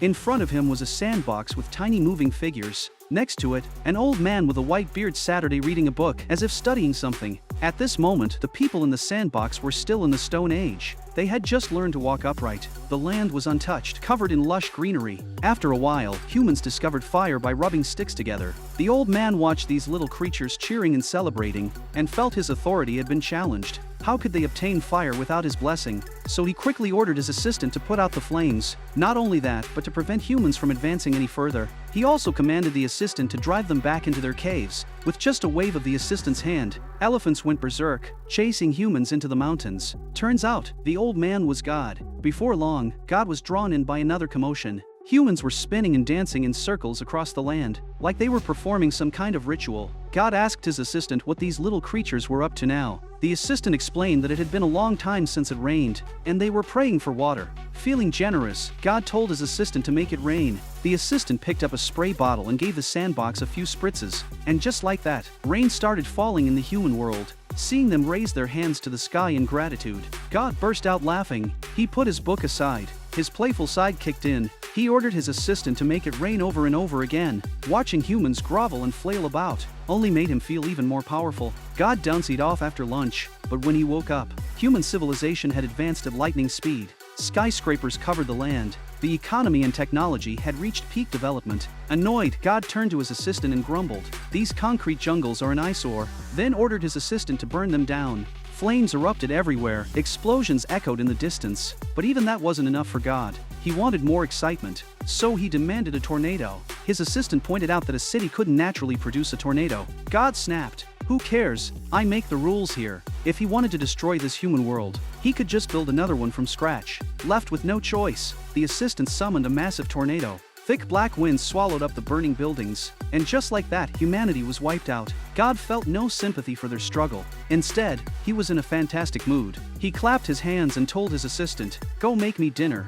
In front of him was a sandbox with tiny moving figures. Next to it, an old man with a white beard sat reading a book as if studying something. At this moment, the people in the sandbox were still in the Stone Age. They had just learned to walk upright. The land was untouched, covered in lush greenery. After a while, humans discovered fire by rubbing sticks together. The old man watched these little creatures cheering and celebrating, and felt his authority had been challenged. How could they obtain fire without his blessing? So he quickly ordered his assistant to put out the flames. Not only that, but to prevent humans from advancing any further. He also commanded the assistant to drive them back into their caves. With just a wave of the assistant's hand, elephants went berserk, chasing humans into the mountains. Turns out, the old man was God. Before long, God was drawn in by another commotion. Humans were spinning and dancing in circles across the land, like they were performing some kind of ritual. God asked his assistant what these little creatures were up to now. The assistant explained that it had been a long time since it rained, and they were praying for water. Feeling generous, God told his assistant to make it rain. The assistant picked up a spray bottle and gave the sandbox a few spritzes, and just like that, rain started falling in the human world. Seeing them raise their hands to the sky in gratitude, God burst out laughing. He put his book aside. His playful side kicked in. He ordered his assistant to make it rain over and over again. Watching humans grovel and flail about only made him feel even more powerful. God downsized off after lunch, but when he woke up, human civilization had advanced at lightning speed. Skyscrapers covered the land. The economy and technology had reached peak development. Annoyed, God turned to his assistant and grumbled, "These concrete jungles are an eyesore," then ordered his assistant to burn them down. Flames erupted everywhere, explosions echoed in the distance, but even that wasn't enough for God. He wanted more excitement, so he demanded a tornado. His assistant pointed out that a city couldn't naturally produce a tornado. God snapped, "Who cares? I make the rules here." If he wanted to destroy this human world, he could just build another one from scratch. Left with no choice, the assistant summoned a massive tornado. Thick black winds swallowed up the burning buildings, and just like that, humanity was wiped out. God felt no sympathy for their struggle. Instead, he was in a fantastic mood. He clapped his hands and told his assistant, "Go make me dinner."